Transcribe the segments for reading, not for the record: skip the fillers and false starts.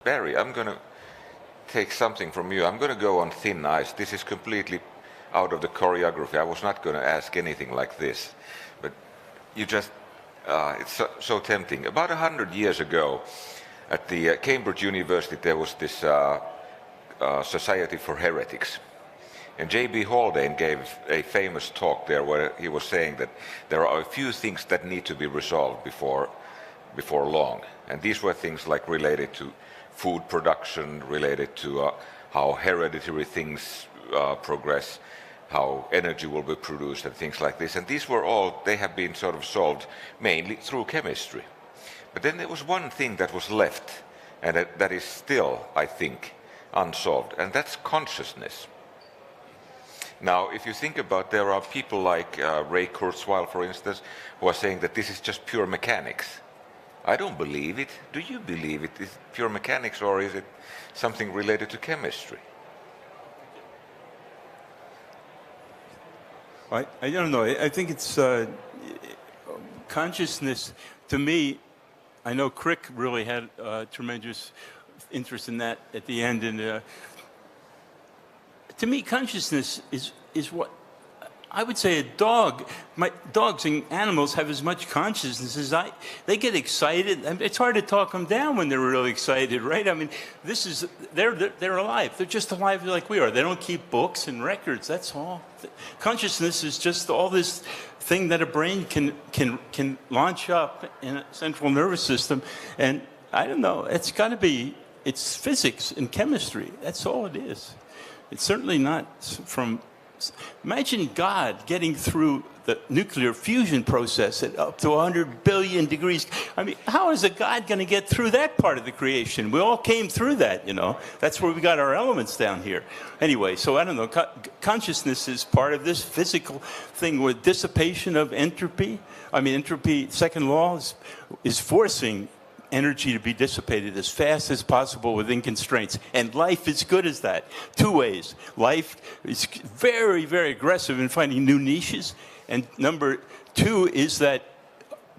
Barry, I'm going to take something from you. I'm going to go on thin ice. This is completely out of the choreography. I was not going to ask anything like this, but you just, it's so tempting. About 100 years ago, at the Cambridge University, there was this Society for Heretics. And J.B. Haldane gave a famous talk there where he was saying that there are a few things that need to be resolved before long. And these were things like related to food production, related to how hereditary things progress, how energy will be produced and things like this. And these were all, they have been sort of solved mainly through chemistry. But then there was one thing that was left, and that is still, I think, unsolved, and that's consciousness. Now, if you think about, there are people like Ray Kurzweil, for instance, who are saying that this is just pure mechanics. I don't believe it. Do you believe it? Is it pure mechanics, or is it something related to chemistry? I don't know. I think it's consciousness. To me, I know Crick really had tremendous interest in that at the end. And to me, consciousness is what I would say a dog. Dogs and animals have as much consciousness as they get excited. I mean, it's hard to talk them down when they're really excited, right? I mean, they're alive. They're just alive like we are. They don't keep books and records. That's all. Consciousness is just all this thing that a brain can launch up in a central nervous system, and I don't know. It's got to be. It's physics and chemistry. That's all it is. It's certainly not from. Imagine God getting through the nuclear fusion process at up to 100 billion degrees. I mean, how is a God going to get through that part of the creation? We all came through that, you know. That's where we got our elements down here. Anyway, so I don't know. Consciousness is part of this physical thing with dissipation of entropy. I mean, entropy, second law, is forcing energy to be dissipated as fast as possible within constraints. And life is good as that. Two ways. Life is very, very aggressive in finding new niches. And number two is that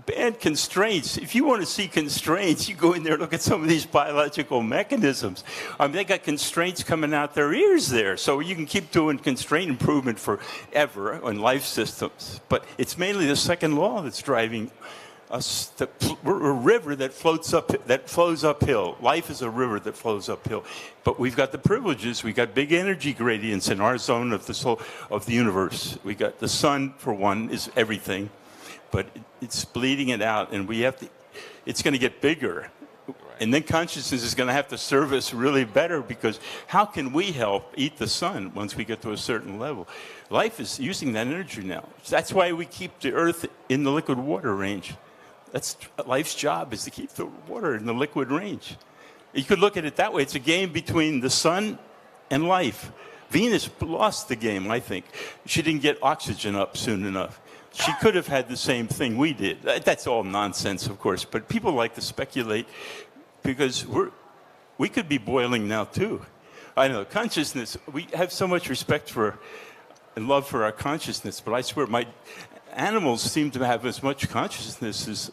bad constraints. If you want to see constraints, you go in there and look at some of these biological mechanisms. I mean, they got constraints coming out their ears there. So you can keep doing constraint improvement forever on life systems. But it's mainly the second law that's driving us. We're a river that flows uphill. Life is a river that flows uphill. But we've got the privileges. We got big energy gradients in our zone of the universe. We got the sun, for one, is everything, but it's bleeding it out, and we have to. It's going to get bigger, and then consciousness is going to have to serve us really better, because how can we help eat the sun once we get to a certain level? Life is using that energy now. That's why we keep the Earth in the liquid water range. That's life's job, is to keep the water in the liquid range. You could look at it that way. It's a game between the sun and life. Venus lost the game, I think. She didn't get oxygen up soon enough. She could have had the same thing we did. That's all nonsense, of course, but people like to speculate, because we could be boiling now too. I know, consciousness, we have so much respect for and love for our consciousness, but I swear animals seem to have as much consciousness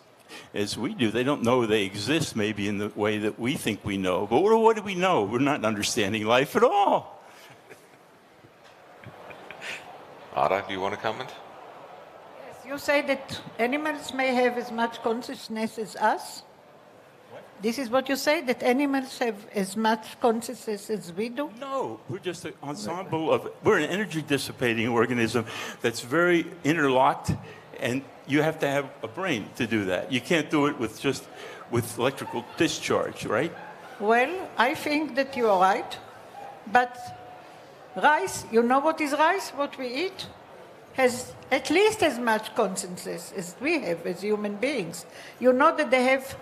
as we do. They don't know they exist maybe in the way that we think we know. But what do we know? We're not understanding life at all. Ara, do you want to comment? Yes, you say that animals may have as much consciousness as us. What? This is what you say, that animals have as much consciousness as we do? No, we're just an ensemble of, we're an energy dissipating organism that's very interlocked, and you have to have a brain to do that. You can't do it with electrical discharge, right? Well, I think that you are right, but rice, you know what is rice, what we eat, has at least as much consciousness as we have as human beings. You know that they have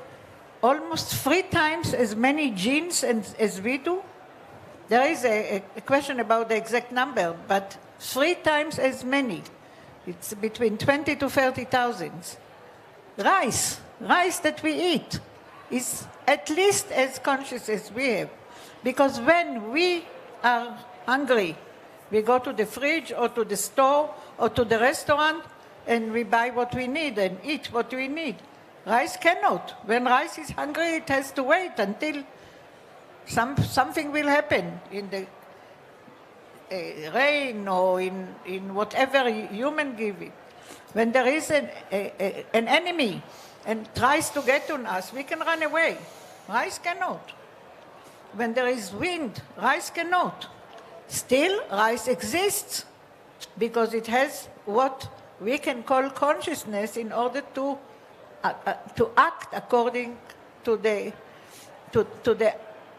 almost 3 times as many genes as we do. There is a question about the exact number, but 3 times as many. It's between 20 to 30,000. Rice that we eat is at least as conscious as we have. Because when we are hungry, we go to the fridge or to the store or to the restaurant and we buy what we need and eat what we need. Rice cannot. When rice is hungry, it has to wait until something will happen in the rain or in whatever human give it. When there is an enemy and tries to get on us, we can run away. Rice cannot. When there is wind, rice cannot. Still, rice exists because it has what we can call consciousness in order to act according to the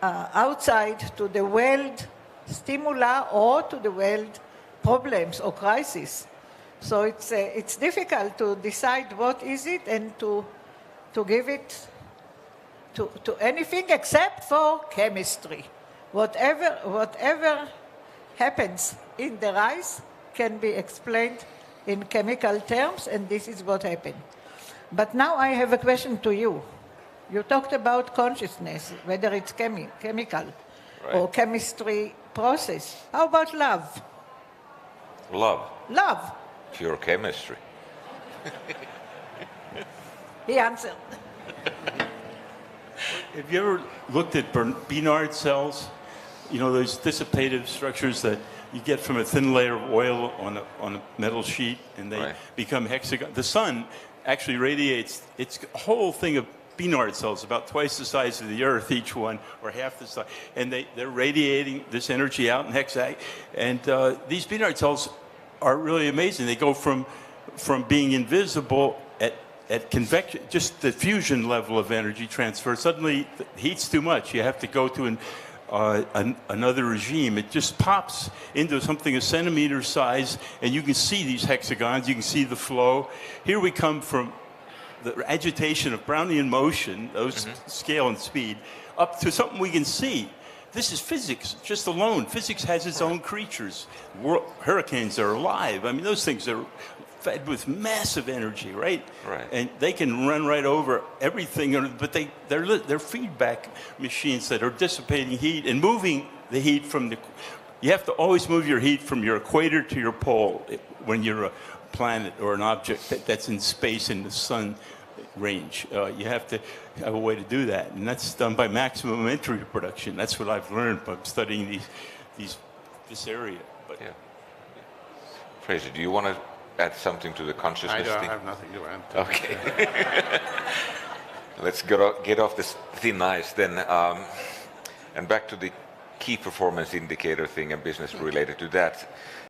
outside, to the world stimuli or to the world problems or crises. So it's difficult to decide what is it and to give it to anything except for chemistry. Whatever happens in the rice can be explained in chemical terms, and this is what happened. But now I have a question to you. You talked about consciousness, whether it's chemical or chemistry process. How about love? Love. Love. Pure chemistry. He answered. Have you ever looked at Bernard cells? You know, those dissipative structures that you get from a thin layer of oil on a metal sheet, and they become hexagon. The sun actually radiates its whole thing of Bernard cells, about twice the size of the Earth, each one, or half the size. And they're radiating this energy out in hexagon. And these Bernard cells are really amazing. They go from being invisible at convection, just the fusion level of energy transfer. Suddenly, the heat's too much. You have to go to another regime. It just pops into something a centimeter size, and you can see these hexagons. You can see the flow. Here we come from the agitation of Brownian motion, those scale and speed, up to something we can see. This is physics, just alone. Physics has its own creatures. Hurricanes are alive. I mean, those things are fed with massive energy, right? Right. And they can run right over everything, but they're feedback machines that are dissipating heat and moving the heat from the... You have to always move your heat from your equator to your pole when you're a planet or an object that's in space in the sun range. You have to have a way to do that, and that's done by maximum entropy production. That's what I've learned by studying this area. But yeah. Fraser, do you want to add something to the consciousness I thing? have nothing to add. Okay. Let's get off this thin ice then, and back to the key performance indicator thing and business related to that.